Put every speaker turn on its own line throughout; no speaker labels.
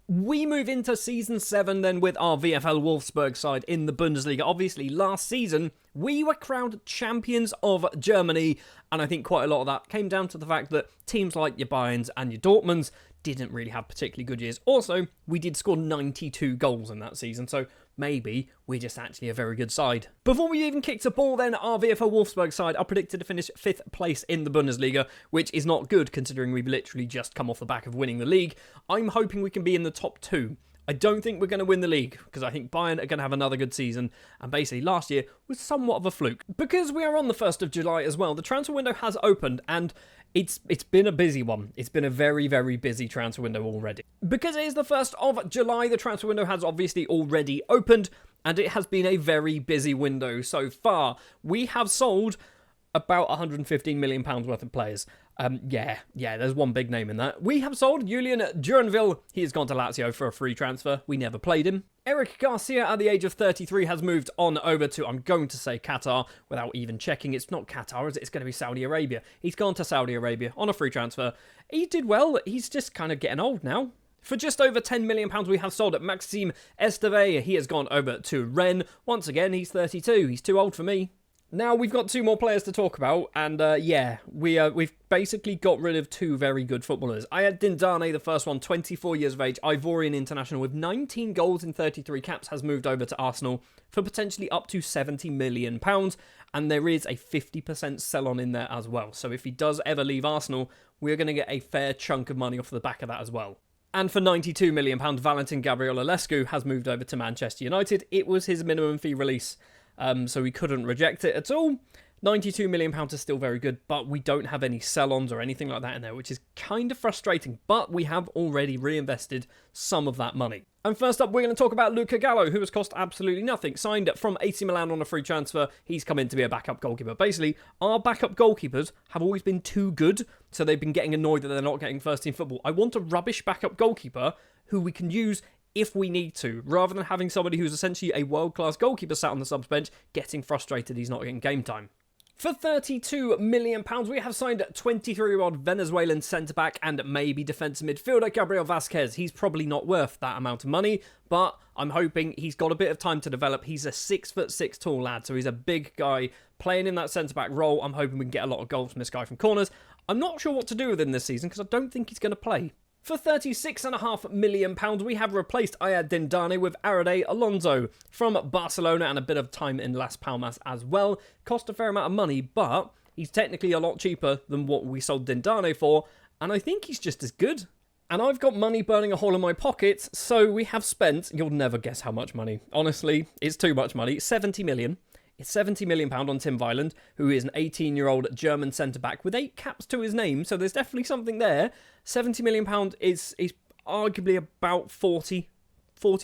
We move into Season 7 then with our VfL Wolfsburg side in the Bundesliga. Obviously, last season, we were crowned champions of Germany, and I think quite a lot of that came down to the fact that teams like your Bayerns and your Dortmunds didn't really have particularly good years. Also, we did score 92 goals in that season, so maybe we're just actually a very good side. Before we even kicked a ball then, our VfL Wolfsburg side are predicted to finish 5th place in the Bundesliga, which is not good considering we've literally just come off the back of winning the league. I'm hoping we can be in the top 2. I don't think we're going to win the league because I think Bayern are going to have another good season, and basically last year was somewhat of a fluke. Because we are on the 1st of July as well, the transfer window has opened, and it's been a busy one. It's been a very, very busy transfer window already. Because it is the 1st of July, the transfer window has obviously already opened, and it has been a very busy window so far. We have sold about £115 million worth of players. There's one big name in that. We have sold Julian Duranville. He has gone to Lazio for a free transfer. We never played him. Eric Garcia, at the age of 33, has moved on over to, I'm going to say Qatar, without even checking. It's not Qatar, is it? It's going to be Saudi Arabia. He's gone to Saudi Arabia on a free transfer. He did well. He's just kind of getting old now. For just over £10 million, we have sold Maxime Esteve. He has gone over to Rennes. Once again, he's 32. He's too old for me. Now, we've got 2 more players to talk about, and we've basically got rid of 2 very good footballers. Ayad Dindane, the first one, 24 years of age, Ivorian international with 19 goals in 33 caps, has moved over to Arsenal for potentially up to £70 million, and there is a 50% sell-on in there as well. So if he does ever leave Arsenal, we're going to get a fair chunk of money off the back of that as well. And for £92 million, Valentin Gabriel-Alescu has moved over to Manchester United. It was his minimum fee release. So we couldn't reject it at all. £92 million is still very good, but we don't have any sell-ons or anything like that in there, which is kind of frustrating, but we have already reinvested some of that money. And first up, we're going to talk about Luca Gallo, who has cost absolutely nothing. Signed from AC Milan on a free transfer. He's come in to be a backup goalkeeper. Basically, our backup goalkeepers have always been too good, so they've been getting annoyed that they're not getting first-team football. I want a rubbish backup goalkeeper who we can use if we need to, rather than having somebody who's essentially a world-class goalkeeper sat on the subs bench getting frustrated he's not getting game time. For £32 million, we have signed 23-year-old Venezuelan centre-back and maybe defensive midfielder Gabriel Vasquez. He's probably not worth that amount of money, but I'm hoping he's got a bit of time to develop. He's a 6'6" tall lad, so he's a big guy playing in that centre-back role. I'm hoping we can get a lot of goals from this guy from corners. I'm not sure what to do with him this season because I don't think he's going to play. For £36.5 million, we have replaced Ayad Dindane with Arade Alonso from Barcelona and a bit of time in Las Palmas as well. Cost a fair amount of money, but he's technically a lot cheaper than what we sold Dindane for, and I think he's just as good. And I've got money burning a hole in my pockets, so we have spent, you'll never guess how much money. Honestly, it's too much money. 70 million. It's £70 million on Tim Weiland, who is an 18-year-old German centre-back with 8 caps to his name, so there's definitely something there. £70 million is arguably about £40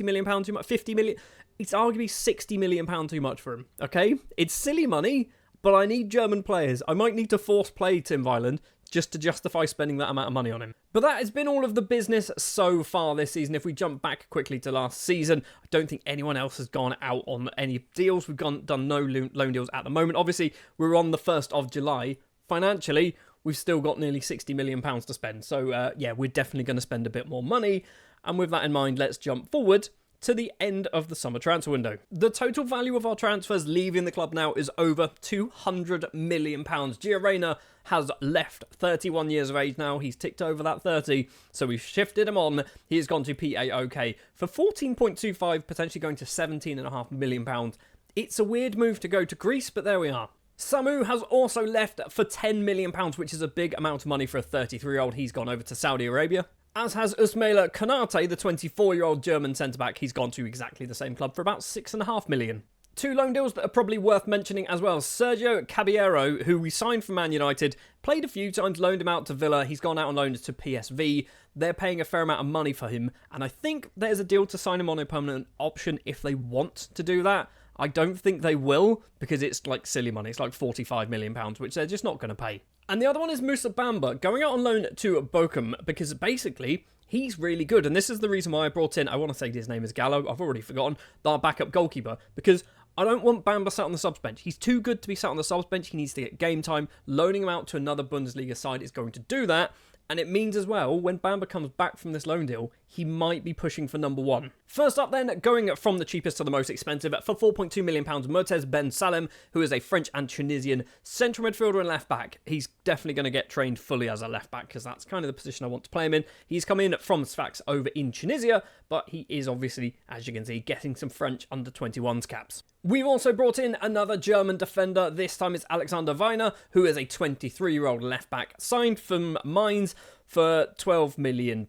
million too much, 50 million. It's arguably £60 million too much for him, okay? It's silly money, but I need German players. I might need to force play Tim Weiland just to justify spending that amount of money on him. But that has been all of the business so far this season. If we jump back quickly to last season, I don't think anyone else has gone out on any deals. We've done no loan deals at the moment. Obviously, we're on the 1st of July. Financially, we've still got nearly £60 million to spend. So, we're definitely going to spend a bit more money. And with that in mind, let's jump forward to the end of the summer transfer window. The total value of our transfers leaving the club now is over £200 million. Gio Reyna has left, 31 years of age now. He's ticked over that 30, so we've shifted him on. He has gone to PAOK for 14.25, potentially going to £17.5 million. It's a weird move to go to Greece, but there we are. Samu has also left for £10 million, which is a big amount of money for a 33-year-old. He's gone over to Saudi Arabia. As has Usmaila Konate, the 24-year-old German centre-back. He's gone to exactly the same club for about £6.5 million. 2 loan deals that are probably worth mentioning as well. Sergio Caballero, who we signed from Man United, played a few times, loaned him out to Villa. He's gone out on loan to PSV. They're paying a fair amount of money for him, and I think there's a deal to sign him on a permanent option if they want to do that. I don't think they will, because it's like silly money. It's like £45 million, which they're just not going to pay. And the other one is Musa Bamba, going out on loan to Bochum, because basically, he's really good. And this is the reason why I brought in, I want to say his name is Gallo, I've already forgotten, our backup goalkeeper, because I don't want Bamba sat on the subs bench. He's too good to be sat on the subs bench. He needs to get game time. Loaning him out to another Bundesliga side is going to do that. And it means as well, when Bamba comes back from this loan deal, he might be pushing for number 1. First up then, going from the cheapest to the most expensive, for £4.2 million, Murtez Ben Salem, who is a French and Tunisian central midfielder and left back. He's definitely going to get trained fully as a left back because that's kind of the position I want to play him in. He's come in from Sfax over in Tunisia, but he is obviously, as you can see, getting some French under-21s caps. We've also brought in another German defender. This time it's Alexander Weiner, who is a 23-year-old left back, signed from Mainz for £12 million.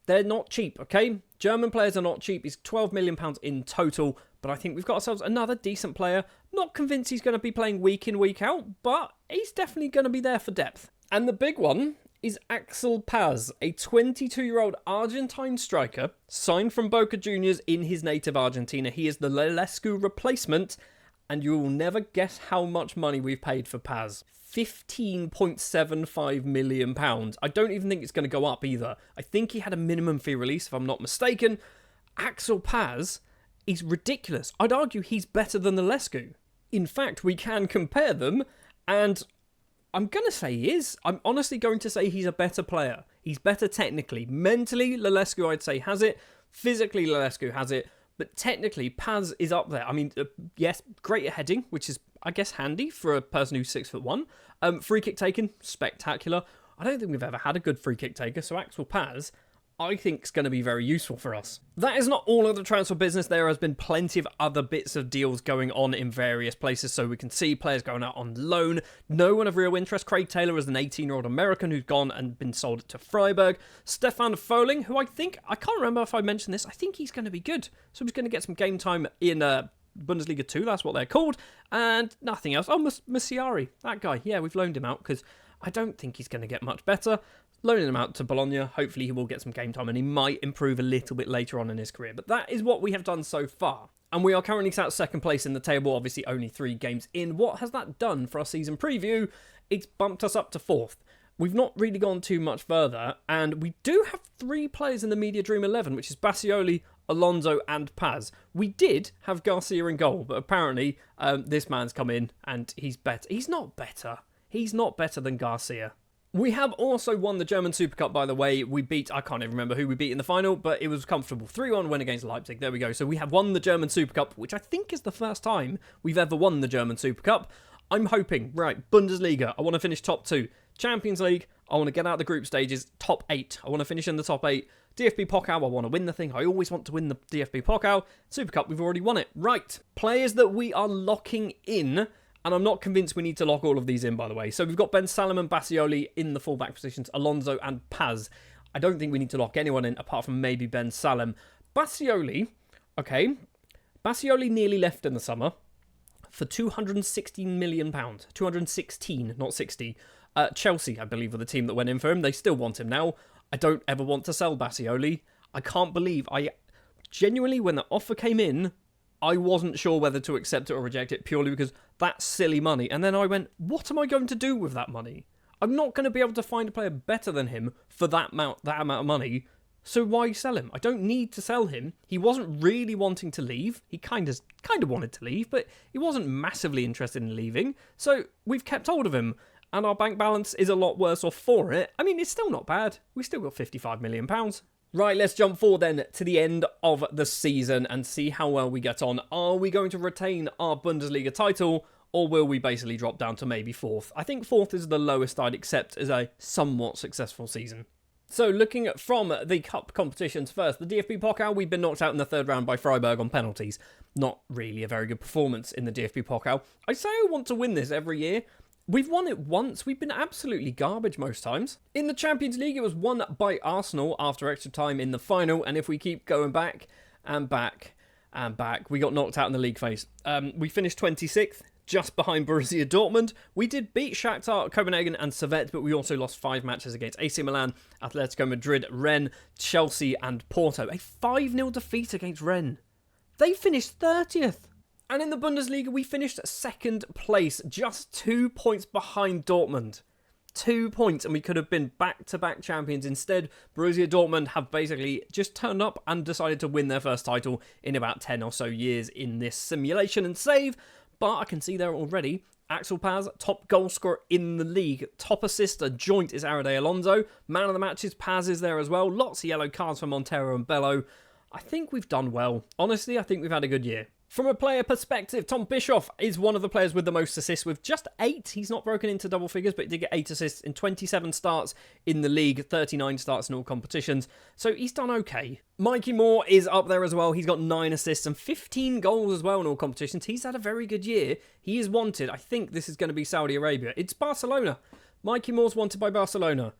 They're not cheap, okay? German players are not cheap. It's £12 million in total, but I think we've got ourselves another decent player. Not convinced he's going to be playing week in, week out, but he's definitely going to be there for depth. And the big one is Axel Paz, a 22-year-old Argentine striker, signed from Boca Juniors in his native Argentina. He is the Lelescu replacement, and you will never guess how much money we've paid for Paz. £15.75 million. I don't even think it's going to go up either. I think he had a minimum fee release, if I'm not mistaken. Axel Paz is ridiculous. I'd argue he's better than the Lelescu. In fact, we can compare them, and I'm going to say he is. I'm honestly going to say he's a better player. He's better technically. Mentally, Lelescu, I'd say, has it. Physically, Lelescu has it. But technically, Paz is up there. I mean, yes, great at heading, which is, I guess, handy for a person who's 6'1". Free kick taken, spectacular. I don't think we've ever had a good free kick taker, so Axel Paz, I think, is going to be very useful for us. That is not all of the transfer business. There has been plenty of other bits of deals going on in various places, so we can see players going out on loan. No one of real interest. Craig Taylor is an 18-year-old American who's gone and been sold to Freiburg. Stefan Foling, who I can't remember if I mentioned this, I think he's going to be good. So he's going to get some game time in Bundesliga 2, that's what they're called, and nothing else. Oh, Masiari, that guy. Yeah, we've loaned him out because I don't think he's going to get much better. Loaning him out to Bologna, hopefully he will get some game time and he might improve a little bit later on in his career. But that is what we have done so far. And we are currently sat second place in the table, obviously only 3 games in. What has that done for our season preview? It's bumped us up to 4th. We've not really gone too much further, and we do have 3 players in the Media Dream 11, which is Bassioli, Alonso and Paz. We did have Garcia in goal, but apparently this man's come in and he's better. He's not better. He's not better than Garcia. We have also won the German Super Cup, by the way. We beat, I can't even remember who we beat in the final, but it was comfortable. 3-1 win against Leipzig. There we go. So we have won the German Super Cup, which I think is the first time we've ever won the German Super Cup. I'm hoping, right, Bundesliga, I want to finish top 2. Champions League, I want to get out the group stages, top 8. I want to finish in the top 8. DFB Pokal, I want to win the thing. I always want to win the DFB Pokal. Super Cup, we've already won it. Right, players that we are locking in. And I'm not convinced we need to lock all of these in, by the way. So we've got Ben Salem and Bassioli in the fullback positions, Alonso and Paz. I don't think we need to lock anyone in apart from maybe Ben Salem. Bassioli, okay. Bassioli nearly left in the summer for £216 million. 216, not 60. Chelsea, I believe, were the team that went in for him. They still want him now. I don't ever want to sell Bassioli. I can't believe, genuinely, when the offer came in, I wasn't sure whether to accept it or reject it purely because that's silly money. And then I went, what am I going to do with that money? I'm not going to be able to find a player better than him for that amount of money. So why sell him? I don't need to sell him. He wasn't really wanting to leave. He kind of wanted to leave, but he wasn't massively interested in leaving. So we've kept hold of him. And our bank balance is a lot worse off for it. I mean, it's still not bad. We've still got £55 million. Right, let's jump forward then to the end of the season and see how well we get on. Are we going to retain our Bundesliga title, or will we basically drop down to maybe 4th? I think 4th is the lowest I'd accept as a somewhat successful season. So looking from the cup competitions first, the DFB Pokal, we've been knocked out in the 3rd round by Freiburg on penalties. Not really a very good performance in the DFB Pokal. I say I want to win this every year. We've won it once. We've been absolutely garbage most times. In the Champions League, it was won by Arsenal after extra time in the final. And if we keep going back and back and back, we got knocked out in the league phase. We finished 26th, just behind Borussia Dortmund. We did beat Shakhtar, Copenhagen and Servette, but we also lost 5 matches against AC Milan, Atletico Madrid, Rennes, Chelsea and Porto. A 5-0 defeat against Rennes. They finished 30th. And in the Bundesliga, we finished 2nd place, just 2 points behind Dortmund. 2 points, and we could have been back-to-back champions. Instead, Borussia Dortmund have basically just turned up and decided to win their first title in about 10 or so years in this simulation and save. But I can see there already, Axel Paz, top goal scorer in the league. Top assister joint is Arade Alonso. Man of the matches, Paz is there as well. Lots of yellow cards for Montero and Bello. I think we've done well. Honestly, I think we've had a good year. From a player perspective, Tom Bischoff is one of the players with the most assists with just 8. He's not broken into double figures, but he did get 8 assists in 27 starts in the league, 39 starts in all competitions. So he's done okay. Mikey Moore is up there as well. He's got 9 assists and 15 goals as well in all competitions. He's had a very good year. He is wanted. I think this is going to be Saudi Arabia. It's Barcelona. Mikey Moore's wanted by Barcelona.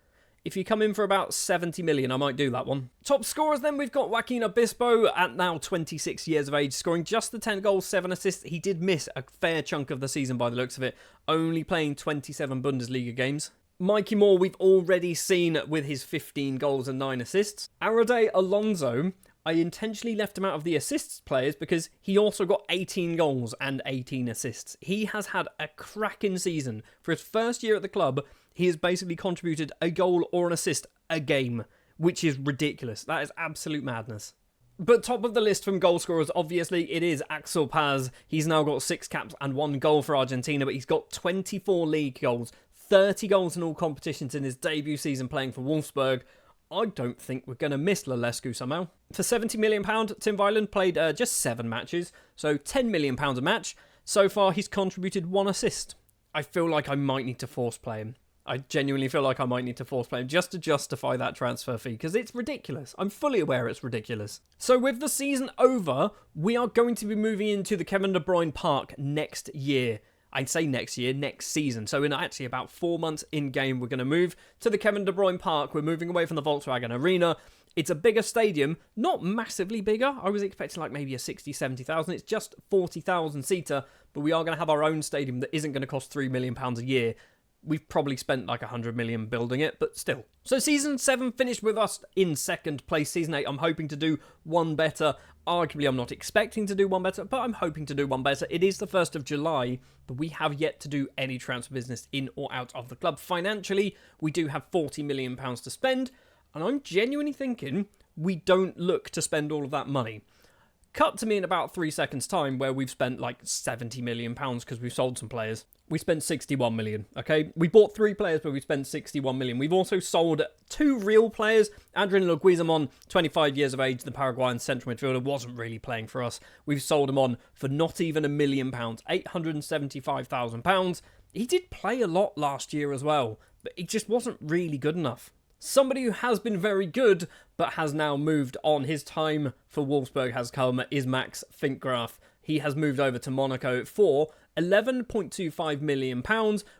If you come in for about 70 million, I might do that one. Top scorers then, we've got Joaquin Obispo at now 26 years of age, scoring just the 10 goals, 7 assists. He did miss a fair chunk of the season by the looks of it, only playing 27 Bundesliga games. Mikey Moore, we've already seen with his 15 goals and 9 assists. Arade Alonso, I intentionally left him out of the assists players because he also got 18 goals and 18 assists. He has had a cracking season. For his first year at the club, he has basically contributed a goal or an assist a game, which is ridiculous. That is absolute madness. But top of the list from goal scorers, obviously, it is Axel Paz. He's now got 6 caps and 1 goal for Argentina, but he's got 24 league goals, 30 goals in all competitions in his debut season playing for Wolfsburg. I don't think we're going to miss Lelescu somehow. For £70 million, Tim Weiland played just 7 matches, so £10 million a match. So far, he's contributed 1 assist. I feel like I might need to force play him. I genuinely feel like I might need to force play him just to justify that transfer fee, because it's ridiculous. I'm fully aware it's ridiculous. So with the season over, we are going to be moving into the Kevin De Bruyne Park next year. I'd say next year, next season. So in actually about 4 months in-game, we're going to move to the Kevin De Bruyne Park. We're moving away from the Volkswagen Arena. It's a bigger stadium, not massively bigger. I was expecting like maybe a 60, 70,000. It's just 40,000 seater, but we are going to have our own stadium that isn't going to cost £3 million a year. We've probably spent like 100 million building it, but still. So season 7 finished with us in 2nd place. Season 8, I'm hoping to do one better. Arguably, I'm not expecting to do one better, but I'm hoping to do one better. It is the 1st of July, but we have yet to do any transfer business in or out of the club. Financially, we do have £40 million to spend, and I'm genuinely thinking we don't look to spend all of that money. Cut to me in about 3 seconds' time where we've spent like £70 million because we've sold some players. We spent 61 million, okay? We bought 3 players, but we spent 61 million. We've also sold 2 real players. Adrian Leguizamon, 25 years of age, the Paraguayan central midfielder, wasn't really playing for us. We've sold him on for not even £1 million, £875,000. He did play a lot last year as well, but he just wasn't really good enough. Somebody who has been very good, but has now moved on. His time for Wolfsburg has come, is Max Finkgraf. He has moved over to Monaco for £11.25 million.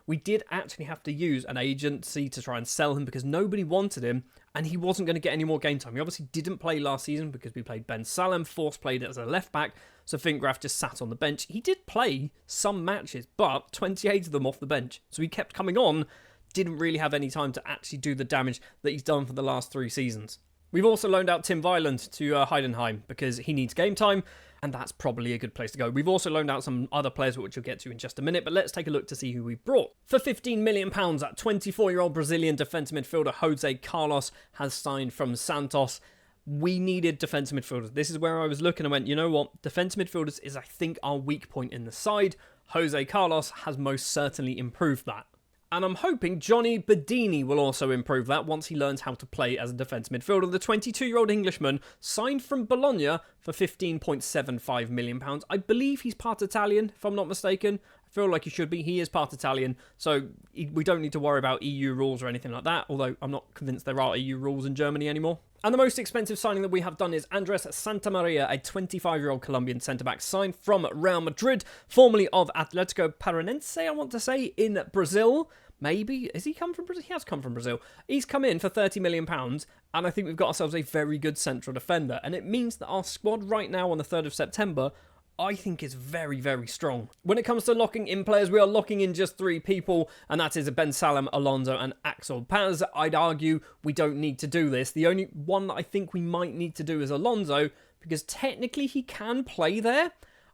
We did actually have to use an agency to try and sell him because nobody wanted him and he wasn't going to get any more game time. He obviously didn't play last season because we played Ben Salem, Force played it as a left back, so Finkgraf just sat on the bench. He did play some matches, but 28 of them off the bench. So he kept coming on, didn't really have any time to actually do the damage that he's done for the last 3 seasons. We've also loaned out Tim Weiland to Heidenheim because he needs game time, and that's probably a good place to go. We've also loaned out some other players, which we'll get to in just a minute, but let's take a look to see who we've brought. For £15 million, that 24-year-old Brazilian defensive midfielder Jose Carlos has signed from Santos. We needed defensive midfielders. This is where I was looking and went, you know what? Defensive midfielders is, I think, our weak point in the side. Jose Carlos has most certainly improved that. And I'm hoping Johnny Bedini will also improve that once he learns how to play as a defence midfielder. The 22-year-old Englishman signed from Bologna for £15.75 million. I believe he's part Italian, if I'm not mistaken. I feel like he should be. He is part Italian, so we don't need to worry about EU rules or anything like that, although I'm not convinced there are EU rules in Germany anymore. And the most expensive signing that we have done is Andres Santamaria, a 25-year-old Colombian centre-back signed from Real Madrid, formerly of Atletico Paranense, I want to say, in Brazil. Maybe. Has he come from Brazil? He has come from Brazil. He's come in for £30 million, and I think we've got ourselves a very good central defender. And it means that our squad right now on the 3rd of September, I think is very, very strong. When it comes to locking in players, we are locking in just 3 people, and that is Ben Salem, Alonso, and Axel Paz. I'd argue we don't need to do this. The only one that I think we might need to do is Alonso, because technically he can play there.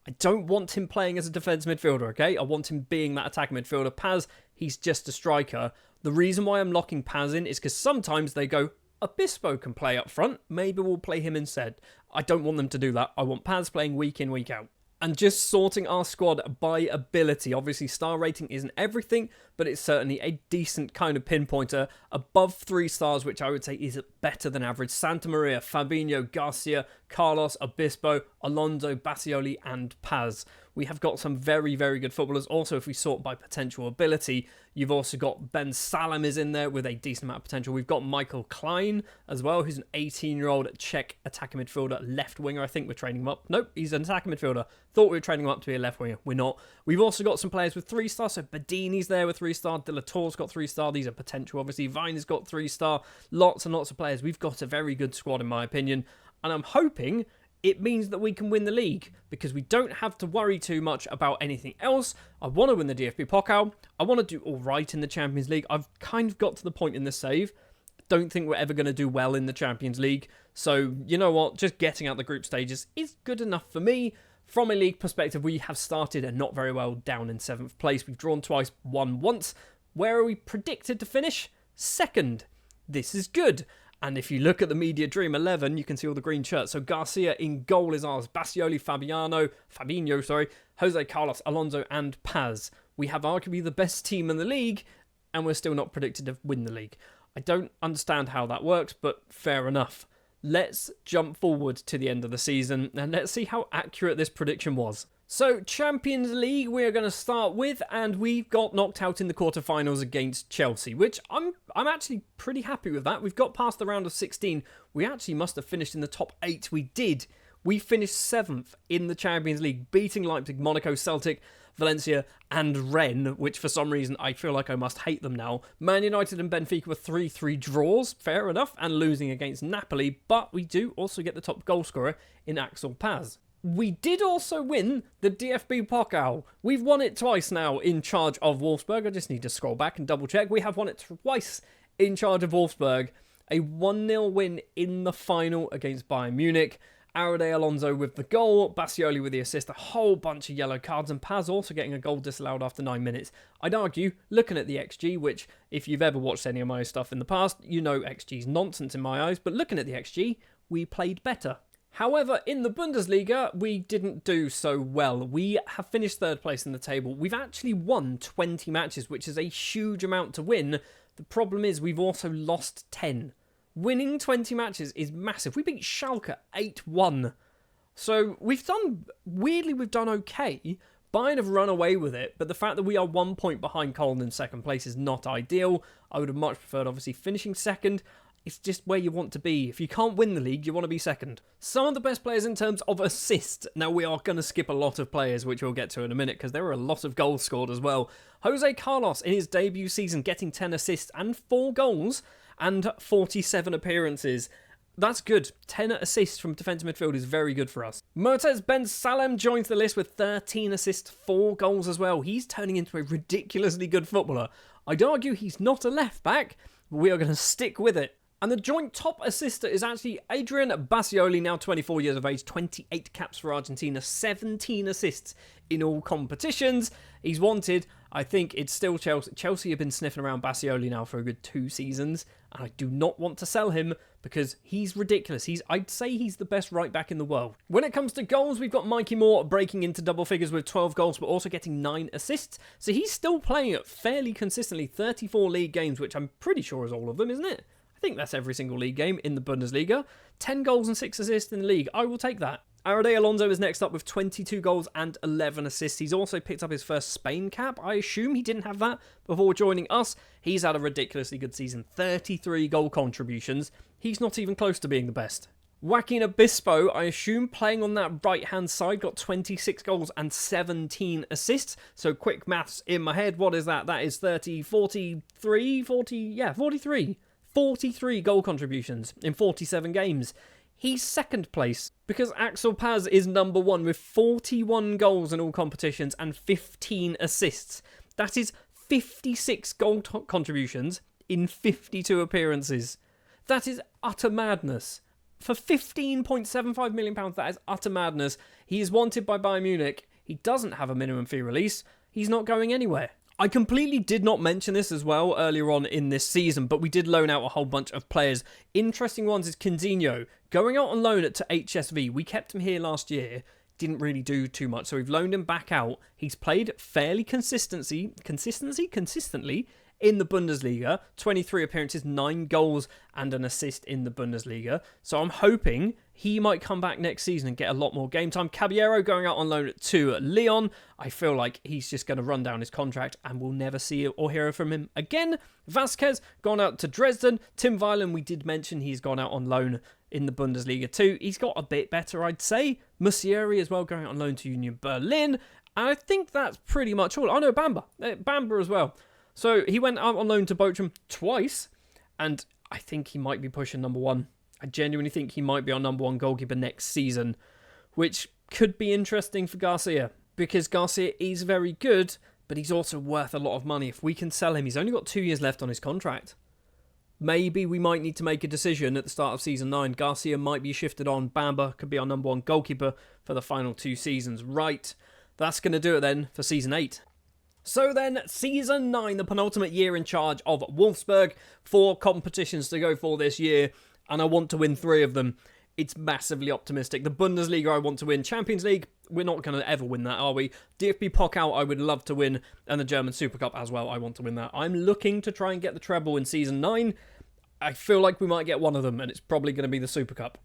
I don't want him playing as a defence midfielder, okay? I want him being that attacking midfielder. Paz, he's just a striker. The reason why I'm locking Paz in is because sometimes they go, Obispo can play up front. Maybe we'll play him instead. I don't want them to do that. I want Paz playing week in, week out. And just sorting our squad by ability. Obviously, star rating isn't everything, but it's certainly a decent kind of pinpointer. Above 3 stars, which I would say is better than average. Santa Maria, Fabinho, Garcia, Carlos, Obispo, Alonso, Bassioli, and Paz. We have got some very, very good footballers. Also, if we sort by potential ability, you've also got Ben Salam is in there with a decent amount of potential. We've got Michael Klein as well, who's an 18-year-old Czech attacking midfielder, left winger. I think we're training him up. Nope, he's an attacking midfielder. Thought we were training him up to be a left winger. We're not. We've also got some players with 3 stars. So Bedini's there with 3 star. De La Torre's got 3 star. These are potential. Obviously, Vine's got 3 star. Lots and lots of players. We've got a very good squad, in my opinion. And I'm hoping it means that we can win the league because we don't have to worry too much about anything else. I want to win the DFB Pokal. I want to do all right in the Champions League. I've kind of got to the point in the save. Don't think we're ever going to do well in the Champions League. So, you know what? Just getting out the group stages is good enough for me. From a league perspective, we have started and not very well, down in 7th place. We've drawn twice, won once. Where are we predicted to finish? 2nd. This is good. And if you look at the Media Dream 11, you can see all the green shirts. So Garcia in goal is ours. Bassioli, Fabinho, Jose Carlos, Alonso, and Paz. We have arguably the best team in the league, and we're still not predicted to win the league. I don't understand how that works, but fair enough. Let's jump forward to the end of the season, and let's see how accurate this prediction was. So, Champions League we're going to start with, and we've got knocked out in the quarterfinals against Chelsea, which I'm actually pretty happy with that. We've got past the round of 16. We actually must have finished in the top 8. We did. We finished 7th in the Champions League, beating Leipzig, Monaco, Celtic, Valencia, and Rennes, which for some reason I feel like I must hate them now. Man United and Benfica were 3-3 draws, fair enough, and losing against Napoli, but we do also get the top goal scorer in Axel Paz. We did also win the DFB Pokal. We've won it twice now in charge of Wolfsburg. I just need to scroll back and double check. We have won it twice in charge of Wolfsburg. A 1-0 win in the final against Bayern Munich. Arade Alonso with the goal, Bassioli with the assist, a whole bunch of yellow cards, and Paz also getting a goal disallowed after 9 minutes. I'd argue, looking at the XG, which if you've ever watched any of my stuff in the past, you know XG's nonsense in my eyes, but looking at the XG, we played better. However, in the Bundesliga, we didn't do so well. We have finished 3rd place in the table. We've actually won 20 matches, which is a huge amount to win. The problem is we've also lost 10. Winning 20 matches is massive. We beat Schalke 8-1. So we've done okay. Bayern have run away with it, but the fact that we are 1 point behind Cologne in 2nd place is not ideal. I would have much preferred, obviously, finishing 2nd. It's just where you want to be. If you can't win the league, you want to be 2nd. Some of the best players in terms of assists. Now, we are going to skip a lot of players, which we'll get to in a minute, because there are a lot of goals scored as well. Jose Carlos, in his debut season, getting 10 assists and 4 goals and 47 appearances. That's good. 10 assists from defensive midfield is very good for us. Mertens Ben Salem joins the list with 13 assists, 4 goals as well. He's turning into a ridiculously good footballer. I'd argue he's not a left-back, but we are going to stick with it. And the joint top assister is actually Adrian Bassioli, now 24 years of age, 28 caps for Argentina, 17 assists in all competitions. He's wanted. I think it's still Chelsea. Chelsea have been sniffing around Bassioli now for a good 2 seasons, and I do not want to sell him because he's ridiculous. I'd say he's the best right back in the world. When it comes to goals, we've got Mikey Moore breaking into double figures with 12 goals, but also getting 9 assists. So he's still playing it fairly consistently, 34 league games, which I'm pretty sure is all of them, isn't it? I think that's every single league game in the Bundesliga. 10 goals and 6 assists in the league. I will take that. Arade Alonso is next up with 22 goals and 11 assists. He's also picked up his first Spain cap. I assume he didn't have that before joining us. He's had a ridiculously good season. 33 goal contributions. He's not even close to being the best. Joaquin Obispo, I assume, playing on that right-hand side, got 26 goals and 17 assists. So quick maths in my head. What is that? That is 43 goal contributions in 47 games. He's 2nd place because Axel Paz is number 1 with 41 goals in all competitions and 15 assists. That is 56 goal contributions in 52 appearances. That is utter madness. For £15.75 million, that is utter madness. He is wanted by Bayern Munich. He doesn't have a minimum fee release. He's not going anywhere. I completely did not mention this as well earlier on in this season, but we did loan out a whole bunch of players. Interesting ones is Quinzinho, going out on loan to HSV. We kept him here last year. didn't really do too much. So we've loaned him back out. He's played fairly consistently in the Bundesliga. 23 appearances, 9 goals and an assist in the Bundesliga. So I'm hoping he might come back next season and get a lot more game time. Caballero going out on loan to Lyon. I feel like he's just going to run down his contract and we'll never see or hear from him again. Vasquez gone out to Dresden. Tim Weiland, we did mention he's gone out on loan in the Bundesliga too. He's got a bit better, I'd say. Musieri as well going out on loan to Union Berlin. And I think that's pretty much all. Oh no, Bamba as well. So he went out on loan to Bochum twice, and I think he might be pushing number 1. I genuinely think he might be our number 1 goalkeeper next season, which could be interesting for Garcia, because Garcia is very good, but he's also worth a lot of money. If we can sell him, he's only got 2 years left on his contract. Maybe we might need to make a decision at the start of Season 9. Garcia might be shifted on. Bamba could be our number 1 goalkeeper for the final 2 seasons. Right, that's going to do it then for Season 8. So then, Season 9, the penultimate year in charge of Wolfsburg. 4 competitions to go for this year, and I want to win 3 of them. It's massively optimistic. The Bundesliga I want to win. Champions League, we're not going to ever win that, are we? DFB Pokal I would love to win, and the German Super Cup as well, I want to win that. I'm looking to try and get the treble in Season 9. I feel like we might get one of them, and it's probably going to be the Super Cup.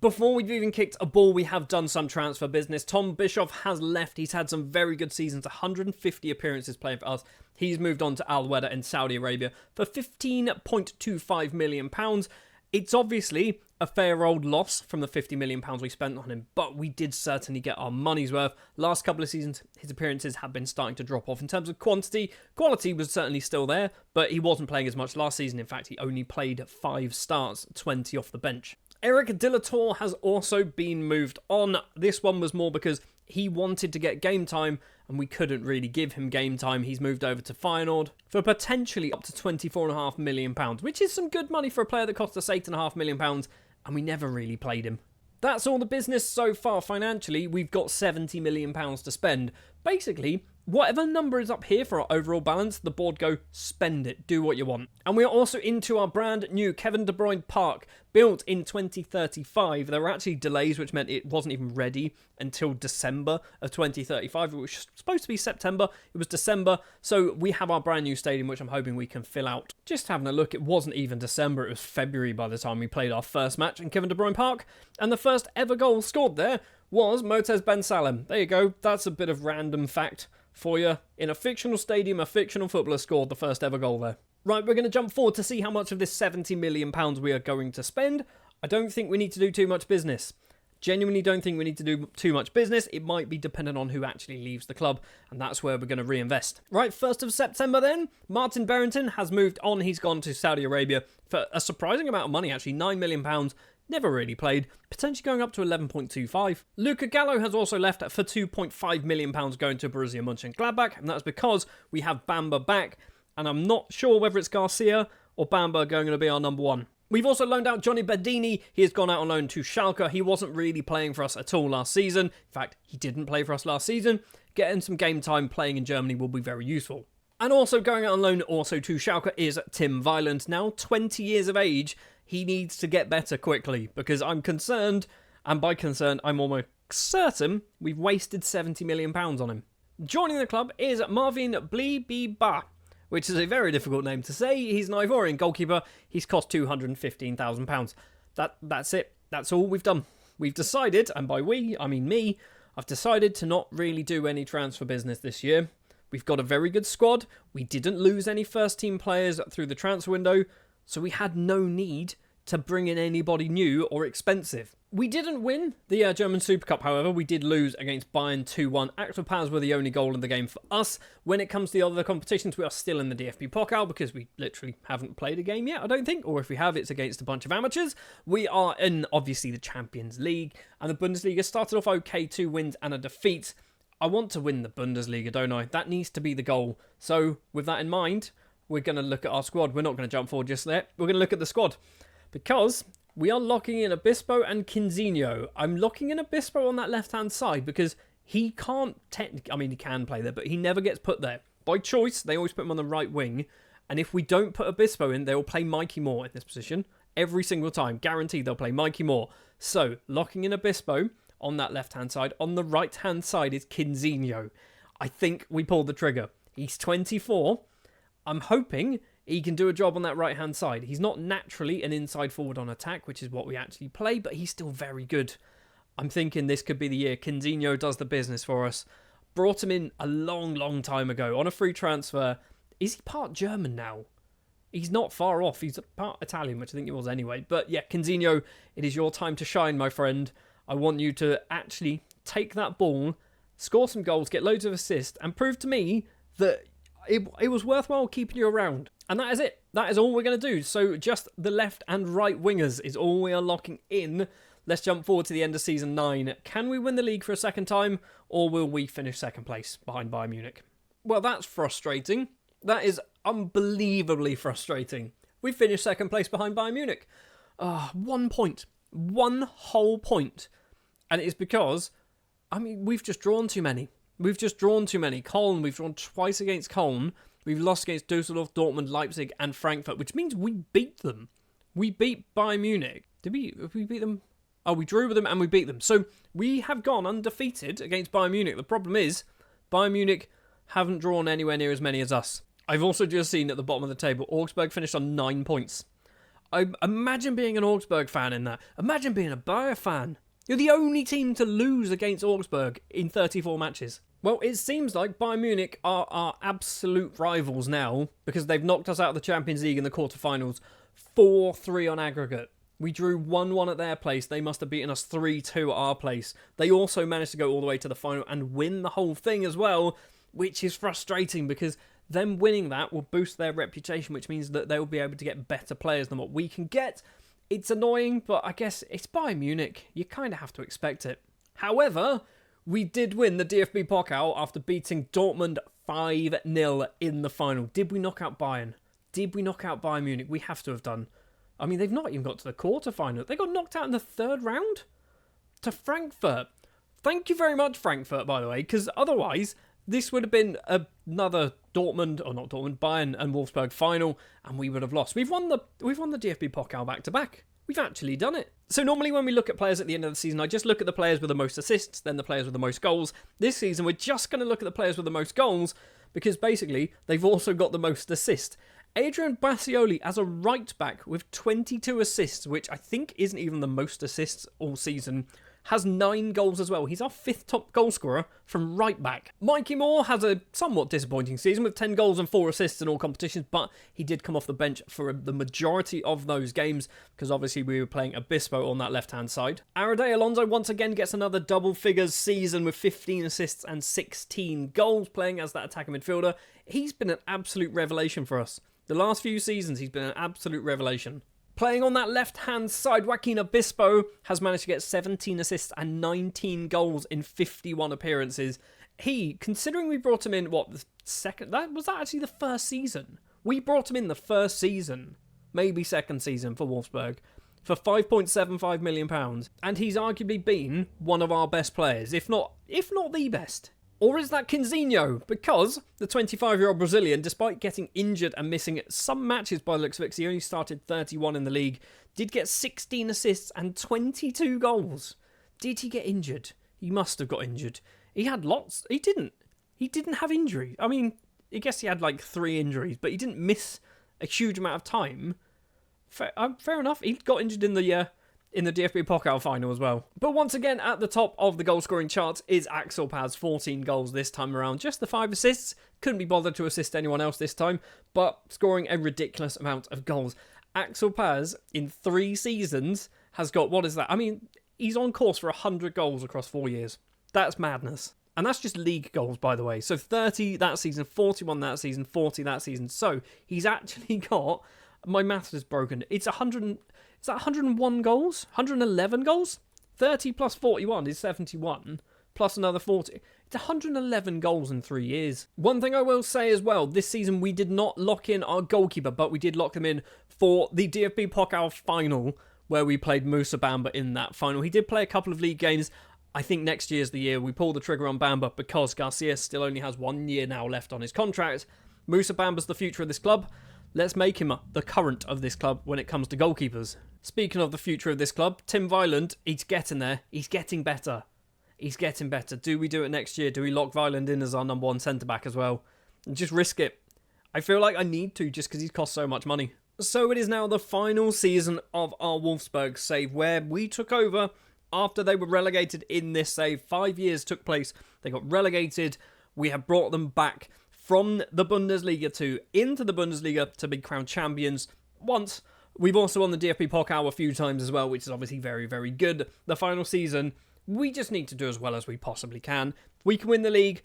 Before we've even kicked a ball, we have done some transfer business. Tom Bischoff has left. He's had some very good seasons, 150 appearances playing for us. He's moved on to Al Weda in Saudi Arabia for £15.25 million. It's obviously a fair old loss from the £50 million we spent on him, but we did certainly get our money's worth. Last couple of seasons, his appearances have been starting to drop off. In terms of quantity, quality was certainly still there, but he wasn't playing as much last season. In fact, he only played 5 starts, 20 off the bench. Eric Dilator has also been moved on. This one was more because he wanted to get game time and we couldn't really give him game time. He's moved over to Feyenoord for potentially up to £24.5 million, which is some good money for a player that cost us £8.5 million, and we never really played him. That's all the business so far financially. We've got £70 million to spend. Basically, whatever number is up here for our overall balance, the board go, spend it, do what you want. And we are also into our brand new Kevin De Bruyne Park, built in 2035. There were actually delays, which meant it wasn't even ready until December of 2035. It was supposed to be September, it was December, so we have our brand new stadium, which I'm hoping we can fill out. Just having a look, it wasn't even December, it was February by the time we played our first match in Kevin De Bruyne Park, and the first ever goal scored there was Motez Ben Salem. There you go, that's a bit of random fact for you. In a fictional stadium, a fictional footballer scored the first ever goal there. Right, we're going to jump forward to see how much of this £70 million we are going to spend. I don't think we need to do too much business. Genuinely don't think we need to do too much business. It might be dependent on who actually leaves the club, and that's where we're going to reinvest. Right, 1st of September then, Martin Berrington has moved on. He's gone to Saudi Arabia for a surprising amount of money, actually, £9 million. Never really played, potentially going up to 11.25. Luca Gallo has also left for £2.5 million going to Borussia Mönchengladbach, and that's because we have Bamba back, and I'm not sure whether it's Garcia or Bamba going to be our number 1. We've also loaned out Johnny Bedini. He has gone out on loan to Schalke. He wasn't really playing for us at all last season. In fact, he didn't play for us last season. Getting some game time playing in Germany will be very useful. And also going out on loan also to Schalke is Tim Weiland. Now 20 years of age, he needs to get better quickly because I'm concerned, and by concerned, I'm almost certain we've wasted £70 million on him. Joining the club is Marvin Blibiba, which is a very difficult name to say. He's an Ivorian goalkeeper. He's cost £215,000. That's it. That's all we've done. We've decided, and by we, I mean me, I've decided to not really do any transfer business this year. We've got a very good squad. We didn't lose any first-team players through the transfer window, so we had no need to bring in anybody new or expensive. We didn't win the German Super Cup, however. We did lose against Bayern 2-1. Axel Paz were the only goal in the game for us. When it comes to the other competitions, we are still in the DFB Pokal because we literally haven't played a game yet, I don't think. Or if we have, it's against a bunch of amateurs. We are in, obviously, the Champions League. And the Bundesliga started off okay, 2 wins and a defeat. I want to win the Bundesliga, don't I? That needs to be the goal. So, with that in mind, we're going to look at our squad. We're not going to jump forward just yet. We're going to look at the squad. Because we are locking in Obispo and Quinzinho. I'm locking in Obispo on that left-hand side because he can't technically... I mean, he can play there, but he never gets put there. By choice, they always put him on the right wing. And if we don't put Obispo in, they will play Mikey Moore in this position. Every single time. Guaranteed they'll play Mikey Moore. So, locking in Obispo on that left-hand side. On the right-hand side is Skinnz. I think we pulled the trigger. He's 24. I'm hoping he can do a job on that right-hand side. He's not naturally an inside forward on attack, which is what we actually play, but he's still very good. I'm thinking this could be the year Skinnz does the business for us. Brought him in a long, long time ago on a free transfer. Is he part German now? He's not far off. He's part Italian, which I think he was anyway. But yeah, Skinnz, it is your time to shine, my friend. I want you to actually take that ball, score some goals, get loads of assists, and prove to me that it was worthwhile keeping you around. And that is it. That is all we're going to do. So just the left and right wingers is all we are locking in. Let's jump forward to the end of Season 9. Can we win the league for a second time, or will we finish second place behind Bayern Munich? Well, that's frustrating. That is unbelievably frustrating. We finished second place behind Bayern Munich. 1 point. 1 whole point. And it is because, we've just drawn too many. We've just drawn too many. Köln, we've drawn twice against Köln. We've lost against Düsseldorf, Dortmund, Leipzig, and Frankfurt, which means we beat them. We beat Bayern Munich. Did we beat them? Oh, we drew with them and we beat them. So we have gone undefeated against Bayern Munich. The problem is, Bayern Munich haven't drawn anywhere near as many as us. I've also just seen at the bottom of the table, Augsburg finished on 9 points. I imagine being an Augsburg fan in that. Imagine being a Bayer fan. You're the only team to lose against Augsburg in 34 matches. Well, it seems like Bayern Munich are our absolute rivals now because they've knocked us out of the Champions League in the quarterfinals 4-3 on aggregate. We drew 1-1 at their place. They must have beaten us 3-2 at our place. They also managed to go all the way to the final and win the whole thing as well, which is frustrating because them winning that will boost their reputation, which means that they will be able to get better players than what we can get. It's annoying, but I guess it's Bayern Munich. You kind of have to expect it. However, we did win the DFB Pokal after beating Dortmund 5-0 in the final. Did we knock out Bayern? Did we knock out Bayern Munich? We have to have done. They've not even got to the quarterfinal. They got knocked out in the third round to Frankfurt. Thank you very much, Frankfurt, by the way, because otherwise this would have been another Bayern and Wolfsburg final, and we would have lost. We've won the DFB Pokal back to back. We've actually done it. So normally when we look at players at the end of the season, I just look at the players with the most assists, then the players with the most goals. This season, we're just going to look at the players with the most goals because basically they've also got the most assists. Adrian Bassioli as a right back with 22 assists, which I think isn't even the most assists all season, has 9 goals as well. He's our 5th top goal scorer from right back. Mikey Moore has a somewhat disappointing season with 10 goals and 4 assists in all competitions, but he did come off the bench for the majority of those games because obviously we were playing Obispo on that left-hand side. Arade Alonso once again gets another double figures season with 15 assists and 16 goals playing as that attacking midfielder. He's been an absolute revelation for us. The last few seasons, he's been an absolute revelation. Playing on that left-hand side, Joaquin Obispo has managed to get 17 assists and 19 goals in 51 appearances. He, considering we brought him in, the second... Was that actually the first season? We brought him in the first season, maybe second season for Wolfsburg, for £5.75 million. And he's arguably been one of our best players, if not the best. Or is that Skinnz? Because the 25-year-old Brazilian, despite getting injured and missing some matches by the looks of it, because he only started 31 in the league, did get 16 assists and 22 goals. Did he get injured? He must have got injured. He had lots. He didn't. He didn't have injuries. I guess he had 3 injuries, but he didn't miss a huge amount of time. Fair enough. He got injured in the DFB Pokal final as well. But once again, at the top of the goal-scoring charts is Axel Paz, 14 goals this time around. Just the 5 assists. Couldn't be bothered to assist anyone else this time, but scoring a ridiculous amount of goals. Axel Paz, in 3 seasons, has got, what is that? He's on course for 100 goals across 4 years. That's madness. And that's just league goals, by the way. So 30 that season, 41 that season, 40 that season. So he's actually got, my maths is broken, it's 100... Is that 101 goals? 111 goals? 30 plus 41 is 71, plus another 40. It's 111 goals in 3 years. One thing I will say as well, this season we did not lock in our goalkeeper, but we did lock him in for the DFB Pokal final, where we played Moussa Bamba in that final. He did play a couple of league games. I think next year's the year we pull the trigger on Bamba because Garcia still only has 1 year now left on his contract. Moussa Bamba's the future of this club. let's make him the current of this club when it comes to goalkeepers. Speaking of the future of this club, Tim Vyland, he's getting there. He's getting better. He's getting better. Do we do it next year? Do we lock Vyland in as our number 1 centre-back as well? And just risk it. I feel like I need to just because he's cost so much money. So it is now the final season of our Wolfsburg save where we took over after they were relegated in this save. 5 years took place. They got relegated. We have brought them back from the Bundesliga 2 into the Bundesliga to be crowned champions once. We've also won the DFB Pokal a few times as well, which is obviously very, very good. The final season, we just need to do as well as we possibly can. We can win the league.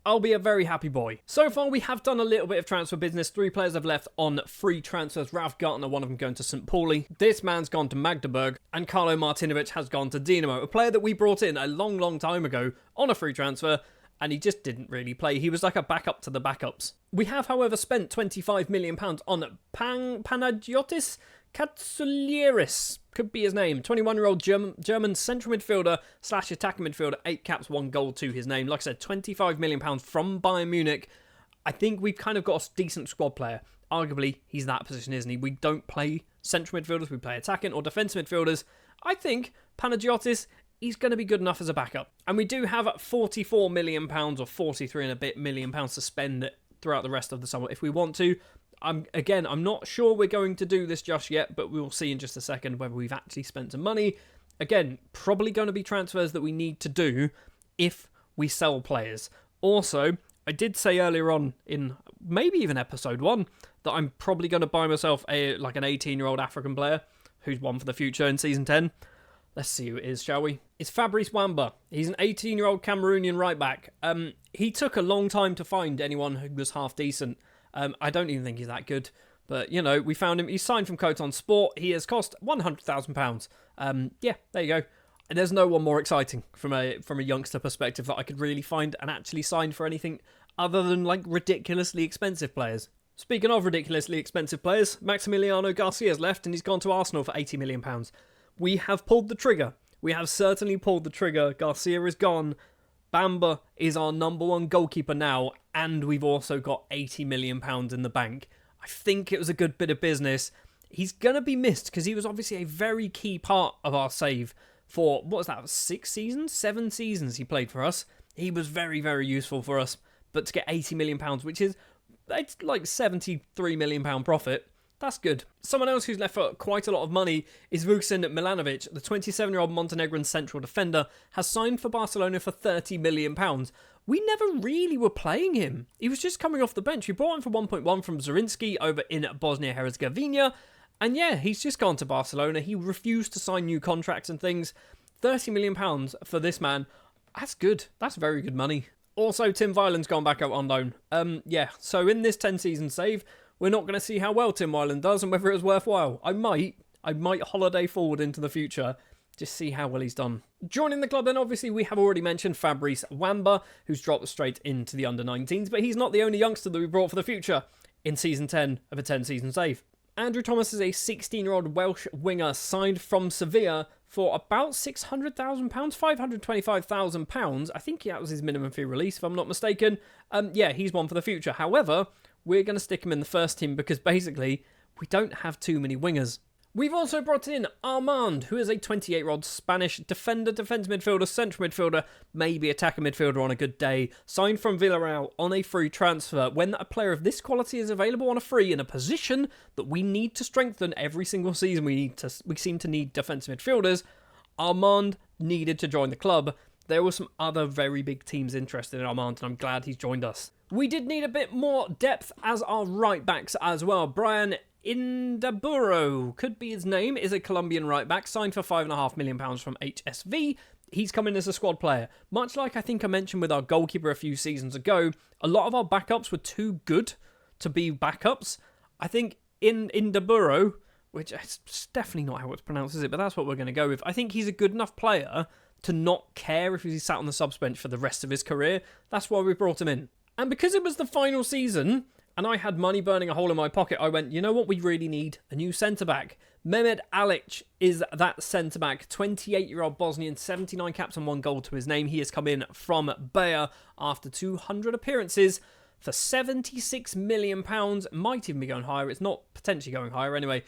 I'll be a very happy boy. So far, we have done a little bit of transfer business. 3 players have left on free transfers. Ralf Gartner, one of them going to St. Pauli. This man's gone to Magdeburg. And Carlo Martinovic has gone to Dinamo. A player that we brought in a long, long time ago on a free transfer. And he just didn't really play. He was like a backup to the backups. We have, however, spent £25 million on Panagiotis Katsulieris, could be his name. 21-year-old German central midfielder / attacking midfielder. 8 caps, 1 goal to his name. Like I said, £25 million from Bayern Munich. I think we've kind of got a decent squad player. Arguably, he's that position, isn't he? We don't play central midfielders. We play attacking or defensive midfielders. I think Panagiotis, he's going to be good enough as a backup. And we do have £44 million or 43 and a bit million pounds to spend throughout the rest of the summer if we want to. I'm not sure we're going to do this just yet, but we'll see in just a second whether we've actually spent some money. Again, probably going to be transfers that we need to do if we sell players. Also, I did say earlier on in maybe even episode 1 that I'm probably going to buy myself an 18-year-old African player who's one for the future in Season 10. Let's see who it is, shall we? It's Fabrice Wamba. He's an 18-year-old Cameroonian right-back. He took a long time to find anyone who was half decent. I don't even think he's that good. But, you know, we found him. He's signed from Coton Sport. He has cost £100,000. Yeah, there you go. And there's no one more exciting from a youngster perspective that I could really find and actually sign for anything other than, ridiculously expensive players. Speaking of ridiculously expensive players, Maximiliano Garcia's left and he's gone to Arsenal for £80 million. We have pulled the trigger. We have certainly pulled the trigger. Garcia is gone. Bamba is our number 1 goalkeeper now, and we've also got £80 million in the bank. I think it was a good bit of business. He's going to be missed because he was obviously a very key part of our save for, 7 seasons he played for us. He was very, very useful for us. But to get £80 million, which is it's like £73 million profit, that's good. Someone else who's left for quite a lot of money is Vucin Milanovic. The 27-year-old Montenegrin central defender has signed for Barcelona for £30 million. We never really were playing him. He was just coming off the bench. We brought him for 1.1 from Zrinski over in Bosnia-Herzegovina. And yeah, he's just gone to Barcelona. He refused to sign new contracts and things. £30 million for this man. That's good. That's very good money. Also, Tim Vyland's gone back out on loan. So in this 10-season save, we're not going to see how well Tim Vyland does and whether it was worthwhile. I might holiday forward into the future, just see how well he's done. Joining the club then, obviously, we have already mentioned Fabrice Wamba, who's dropped straight into the under-19s, but he's not the only youngster that we brought for the future in Season 10 of a 10-season save. Andrew Thomas is a 16-year-old Welsh winger signed from Sevilla for about £600,000, £525,000. I think that was his minimum fee release, if I'm not mistaken. He's one for the future. However, we're going to stick him in the first team because basically we don't have too many wingers. We've also brought in Armand, who is a 28-year-old Spanish defender, defensive midfielder, central midfielder, maybe attacker midfielder on a good day, signed from Villarreal on a free transfer. When a player of this quality is available on a free in a position that we need to strengthen every single season, we seem to need defensive midfielders, Armand needed to join the club. There were some other very big teams interested in Armand, and I'm glad he's joined us. We did need a bit more depth as our right backs as well. Brian Indaburo, could be his name, is a Colombian right back, signed for £5.5 million from HSV. He's come in as a squad player. Much like I think I mentioned with our goalkeeper a few seasons ago, a lot of our backups were too good to be backups. I think in Indaburo, which is definitely not how it's pronounced, is it? But that's what we're going to go with. I think he's a good enough player to not care if he's sat on the subs bench for the rest of his career. That's why we brought him in. And because it was the final season, and I had money burning a hole in my pocket, I went, you know what we really need? A new centre-back. Mehmet Alic is that centre-back. 28-year-old Bosnian, 79 caps and 1 goal to his name. He has come in from Bayer after 200 appearances for £76 million. Might even be going higher. It's not potentially going higher anyway.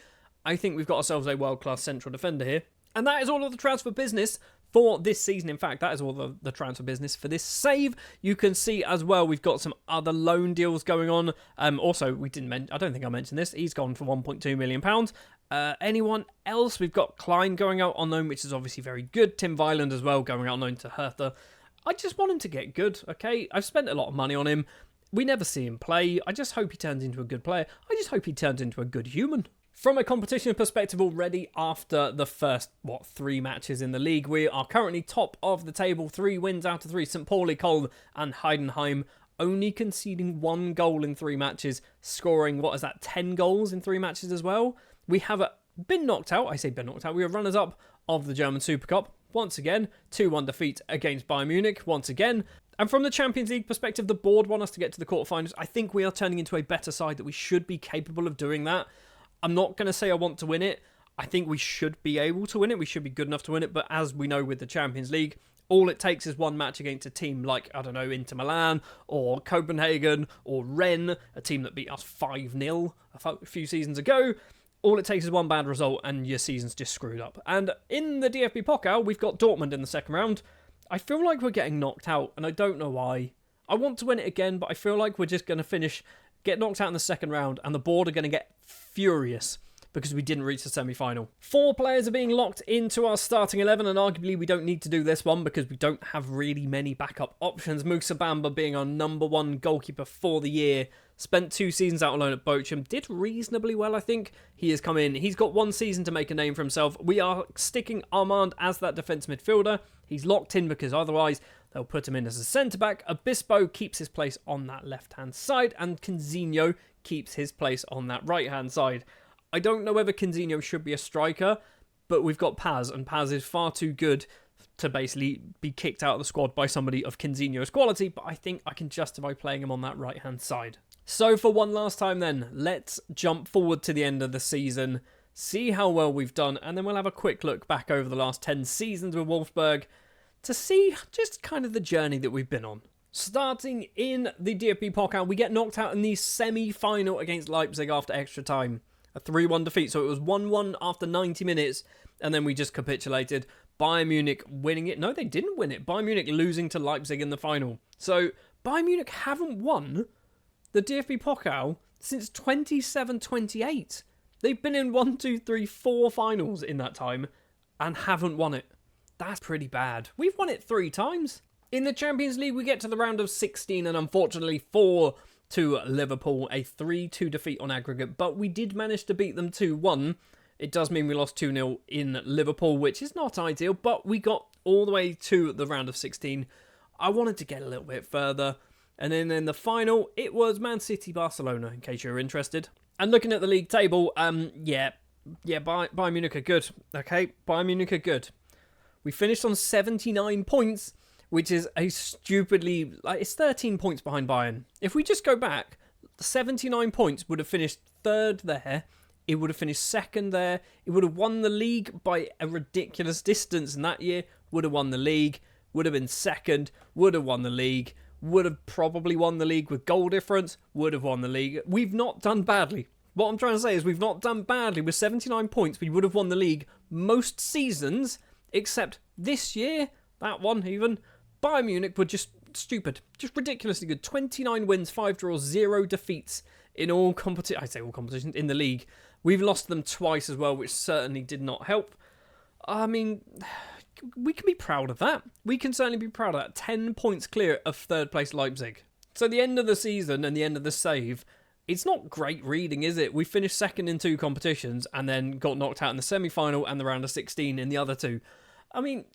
I think we've got ourselves a world-class central defender here. And that is all of the transfer business for this season. In fact, that is all the transfer business for this save. You can see as well, we've got some other loan deals going on. Also, I don't think I mentioned this. He's gone for £1.2 million. Anyone else? We've got Klein going out on loan, which is obviously very good. Tim Viland as well going out on loan to Hertha. I just want him to get good, okay? I've spent a lot of money on him. We never see him play. I just hope he turns into a good player. I just hope he turns into a good human. From a competition perspective already, after the first, 3 matches in the league, we are currently top of the table, 3 wins out of 3. St. Pauli, Koln and Heidenheim only conceding 1 goal in 3 matches, scoring, 10 goals in 3 matches as well. We have been knocked out. I say been knocked out. We are runners-up of the German Super Cup. Once again, 2-1 defeat against Bayern Munich. Once again. And from the Champions League perspective, the board want us to get to the quarterfinals. I think we are turning into a better side that we should be capable of doing that. I'm not going to say I want to win it. I think we should be able to win it. We should be good enough to win it. But as we know with the Champions League, all it takes is 1 match against a team like, Inter Milan or Copenhagen or Rennes, a team that beat us 5-0 a few seasons ago. All it takes is 1 bad result and your season's just screwed up. And in the DFB Pokal, we've got Dortmund in the second round. I feel like we're getting knocked out, and I don't know why. I want to win it again, but I feel like we're just going to get knocked out in the second round, and the board are going to get furious because we didn't reach the semi-final. 4 players are being locked into our starting 11, and arguably we don't need to do this one because we don't have really many backup options. Musa Bamba being our number 1 goalkeeper for the year. Spent 2 seasons out on loan at Bochum. Did reasonably well, I think. He has come in. He's got 1 season to make a name for himself. We are sticking Armand as that defence midfielder. He's locked in because otherwise they'll put him in as a centre-back. Obispo keeps his place on that left-hand side, and Canzinho keeps his place on that right-hand side. I don't know whether Canzinho should be a striker, but we've got Paz, and Paz is far too good to basically be kicked out of the squad by somebody of Canzinho's quality, but I think I can justify playing him on that right-hand side. So for one last time then, let's jump forward to the end of the season, see how well we've done, and then we'll have a quick look back over the last 10 seasons with Wolfsburg to see just kind of the journey that we've been on. Starting in the DFB Pokal, we get knocked out in the semi-final against Leipzig after extra time. A 3-1 defeat, so it was 1-1 after 90 minutes, and then we just capitulated. Bayern Munich winning it. No, they didn't win it. Bayern Munich losing to Leipzig in the final. So, Bayern Munich haven't won the DFB Pokal since 27-28. They've been in 4 finals in that time and haven't won it. That's pretty bad. We've won it 3 times. In the Champions League, we get to the round of 16 and unfortunately 4 to Liverpool, a 3-2 defeat on aggregate, but we did manage to beat them 2-1. It does mean we lost 2-0 in Liverpool, which is not ideal, but we got all the way to the round of 16. I wanted to get a little bit further, and then in the final, it was Man City Barcelona, in case you're interested. And looking at the league table, Bayern Munich are good, okay? Bayern Munich are good. We finished on 79 points, which is a stupidly... it's 13 points behind Bayern. If we just go back, 79 points would have finished 3rd there. It would have finished 2nd there. It would have won the league by a ridiculous distance in that year. Would have won the league. Would have been 2nd. Would have won the league. Would have probably won the league with goal difference. Would have won the league. We've not done badly. What I'm trying to say is we've not done badly. With 79 points, we would have won the league most seasons, except this year, that one even... Bayern Munich were just stupid, just ridiculously good. 29 wins, 5 draws, 0 defeats in all competitions. I say all competitions in the league. We've lost them twice as well, which certainly did not help. I mean, we can be proud of that. We can certainly be proud of that. 10 points clear of 3rd place Leipzig. So the end of the season and the end of the save, it's not great reading, is it? We finished 2nd in 2 competitions and then got knocked out in the semi-final and the round of 16 in the other 2. I mean,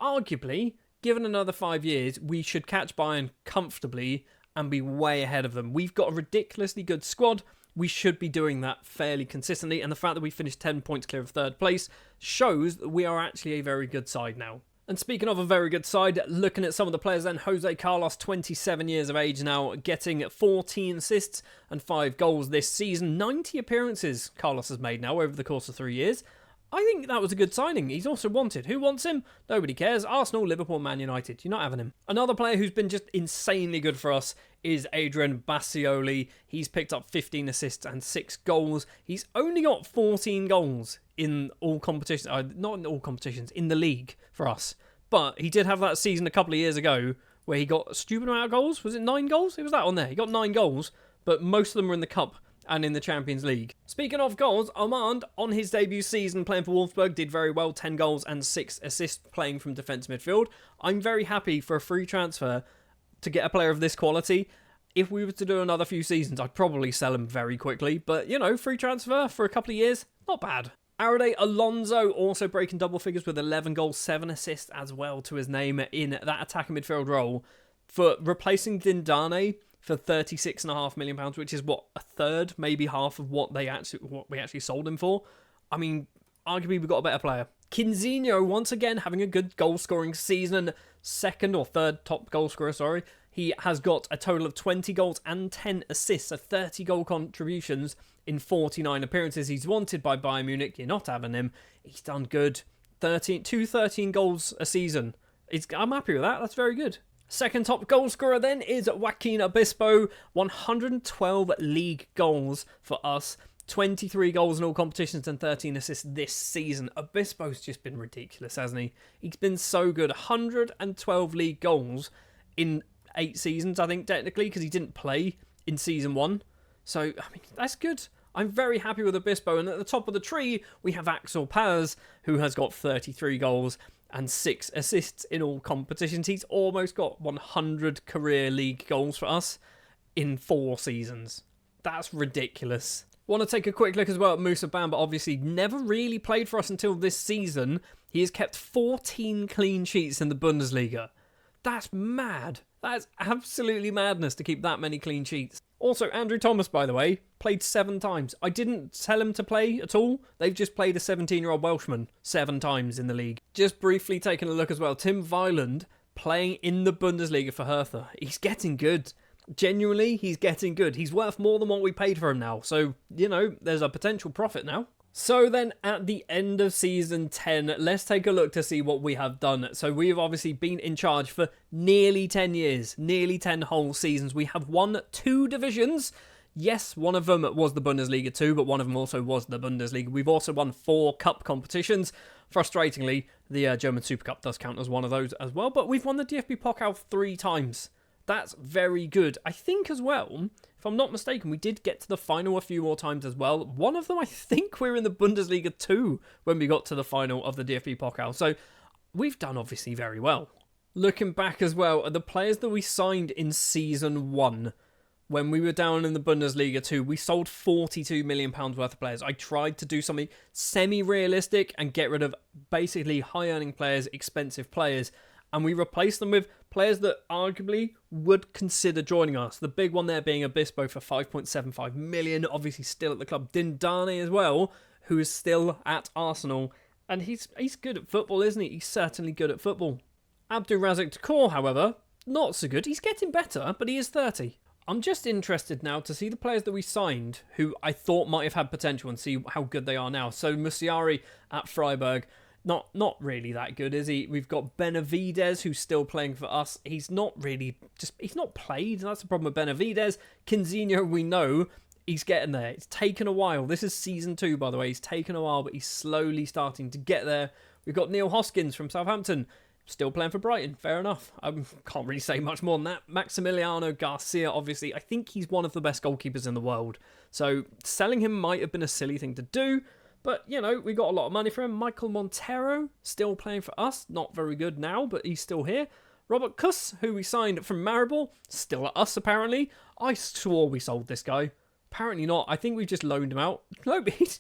arguably... given another 5 years, we should catch Bayern comfortably and be way ahead of them. We've got a ridiculously good squad. We should be doing that fairly consistently. And the fact that we finished 10 points clear of 3rd place shows that we are actually a very good side now. And speaking of a very good side, looking at some of the players then, Jose Carlos, 27 years of age now, getting 14 assists and 5 goals this season. 90 appearances Carlos has made now over the course of 3 years. I think that was a good signing. He's also wanted. Who wants him? Nobody cares. Arsenal, Liverpool, Man United. You're not having him. Another player who's been just insanely good for us is Adrian Bassioli. He's picked up 15 assists and 6 goals. He's only got 14 goals in all competitions. Not in all competitions, in the league for us. But he did have that season a couple of years ago where he got a stupid amount of goals. Was it 9 goals? It was that on there. He got 9 goals, but most of them were in the Cup and in the Champions League. Speaking of goals, Armand, on his debut season playing for Wolfsburg, did very well, 10 goals and 6 assists playing from defence midfield. I'm very happy for a free transfer to get a player of this quality. If we were to do another few seasons, I'd probably sell him very quickly, but, you know, free transfer for a couple of years, not bad. Arade Alonso also breaking double figures with 11 goals, 7 assists as well to his name in that attacking midfield role for replacing Dindane for £36.5 million, which is what, a third, maybe half of what we actually sold him for. I mean, arguably we've got a better player. Kinzinho once again having a good goal scoring season, second or third top goal scorer, sorry. He has got a total of 20 goals and 10 assists, so 30 goal contributions in 49 appearances. He's wanted by Bayern Munich. You're not having him. He's done good. 13 goals a season. I'm happy with that. That's very good. Second top goal scorer then is Joaquin Obispo. 112 league goals for us. 23 goals in all competitions and 13 assists this season. Obispo's just been ridiculous, hasn't he? He's been so good. 112 league goals in 8 seasons, I think, technically, because he didn't play in season 1. So, I mean, that's good. I'm very happy with Obispo. And at the top of the tree, we have Axel Paz, who has got 33 goals and 6 assists in all competitions. He's almost got 100 career league goals for us in 4 seasons. That's ridiculous. Want to take a quick look as well at Moussa Bamba. Obviously, never really played for us until this season. He has kept 14 clean sheets in the Bundesliga. That's mad. That's absolutely madness to keep that many clean sheets. Also, Andrew Thomas, by the way, played 7 times. I didn't tell him to play at all. They've just played a 17-year-old Welshman 7 times in the league. Just briefly taking a look as well. Tim Weiland playing in the Bundesliga for Hertha. He's getting good. Genuinely, he's getting good. He's worth more than what we paid for him now. So, you know, there's a potential profit now. So then, at the end of Season 10, let's take a look to see what we have done. So we've obviously been in charge for nearly 10 years, nearly 10 whole seasons. We have won 2 divisions. Yes, one of them was the Bundesliga 2, but one of them also was the Bundesliga. We've also won 4 cup competitions. Frustratingly, the German Super Cup does count as one of those as well, but we've won the DFB Pokal 3 times. That's very good. I think as well, if I'm not mistaken, we did get to the final a few more times as well. One of them, I think we're in the Bundesliga 2 when we got to the final of the DFB Pokal. So we've done obviously very well. Looking back as well at the players that we signed in Season 1, when we were down in the Bundesliga 2, we sold £42 million worth of players. I tried to do something semi-realistic and get rid of basically high-earning players, expensive players, and we replaced them with players that arguably would consider joining us. The big one there being Obispo for £5.75 million, obviously still at the club. Dindane as well, who is still at Arsenal. And he's good at football, isn't he? He's certainly good at football. Abdulrazak Takor, however, not so good. He's getting better, but he is 30. I'm just interested now to see the players that we signed who I thought might have had potential and see how good they are now. So Musiari at Freiburg, not really that good, is he? We've got Benavides, who's still playing for us. He's not played. That's the problem with Benavides. Kinzinho, we know, he's getting there. It's taken a while. This is Season 2, by the way. He's taken a while, but he's slowly starting to get there. We've got Neil Hoskins from Southampton, still playing for Brighton. Fair enough. I can't really say much more than that. Maximiliano Garcia, obviously, I think he's one of the best goalkeepers in the world. So selling him might have been a silly thing to do. But, you know, we got a lot of money for him. Michael Montero, still playing for us. Not very good now, but he's still here. Robert Kuss, who we signed from Maribor, still at us, apparently. I swore we sold this guy. Apparently not. I think we've just loaned him out. No, he's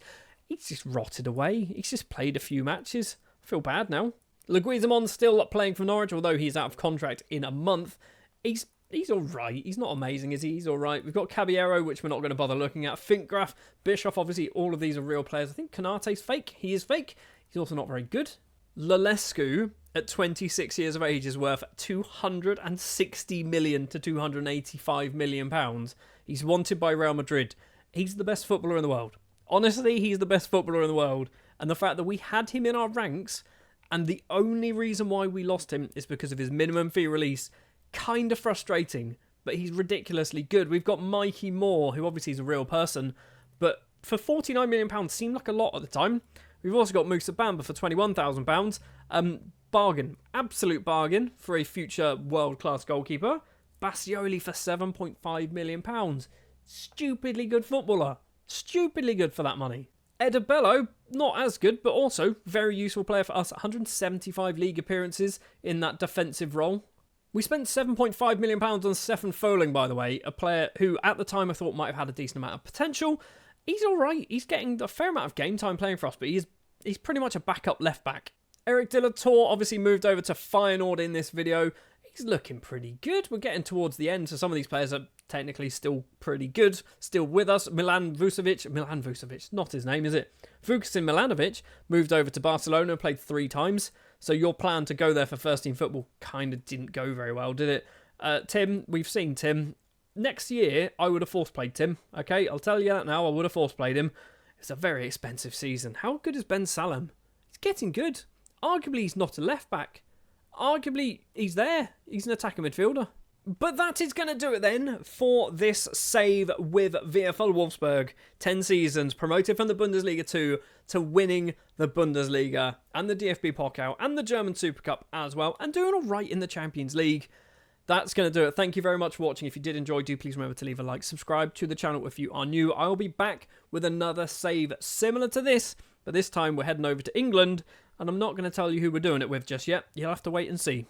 just rotted away. He's just played a few matches. I feel bad now. Leguizamon's still playing for Norwich, although he's out of contract in a month. He's all right. He's not amazing, is he? He's all right. We've got Caballero, which we're not going to bother looking at. Finkgraf, Bischoff, obviously, all of these are real players. I think Konate's fake. He is fake. He's also not very good. Lalescu, at 26 years of age, is worth 260 million to 285 million pounds. He's wanted by Real Madrid. He's the best footballer in the world. Honestly, he's the best footballer in the world. And the fact that we had him in our ranks, and the only reason why we lost him is because of his minimum fee release, kind of frustrating, but he's ridiculously good. We've got Mikey Moore, who obviously is a real person, but for £49 million seemed like a lot at the time. We've also got Musa Bamba for £21,000. Bargain, absolute bargain for a future world-class goalkeeper. Bastioli for £7.5 million. Stupidly good footballer. Stupidly good for that money. Edabello, not as good, but also very useful player for us. 175 league appearances in that defensive role. We spent £7.5 million on Stefan Folling, by the way, a player who at the time I thought might have had a decent amount of potential. He's all right. He's getting a fair amount of game time playing for us, but he's pretty much a backup left back. Eric de la Tour obviously moved over to Feyenoord in this video. He's looking pretty good. We're getting towards the end, so some of these players are technically still pretty good, still with us. Milan Vucevic, not his name, is it? Vukasin Milanovic moved over to Barcelona, played 3 times. So your plan to go there for first team football kind of didn't go very well, did it? Tim, we've seen Tim. Next year, I would have force played Tim. Okay, I'll tell you that now. I would have force played him. It's a very expensive season. How good is Ben Salem? He's getting good. Arguably, he's not a left back. Arguably, he's there. He's an attacking midfielder. But that is going to do it then for this save with VfL Wolfsburg. 10 seasons, promoted from the Bundesliga 2 to winning the Bundesliga and the DFB Pokal and the German Super Cup as well, and doing all right in the Champions League. That's going to do it. Thank you very much for watching. If you did enjoy, do please remember to leave a like, subscribe to the channel if you are new. I'll be back with another save similar to this, but this time we're heading over to England, and I'm not going to tell you who we're doing it with just yet. You'll have to wait and see.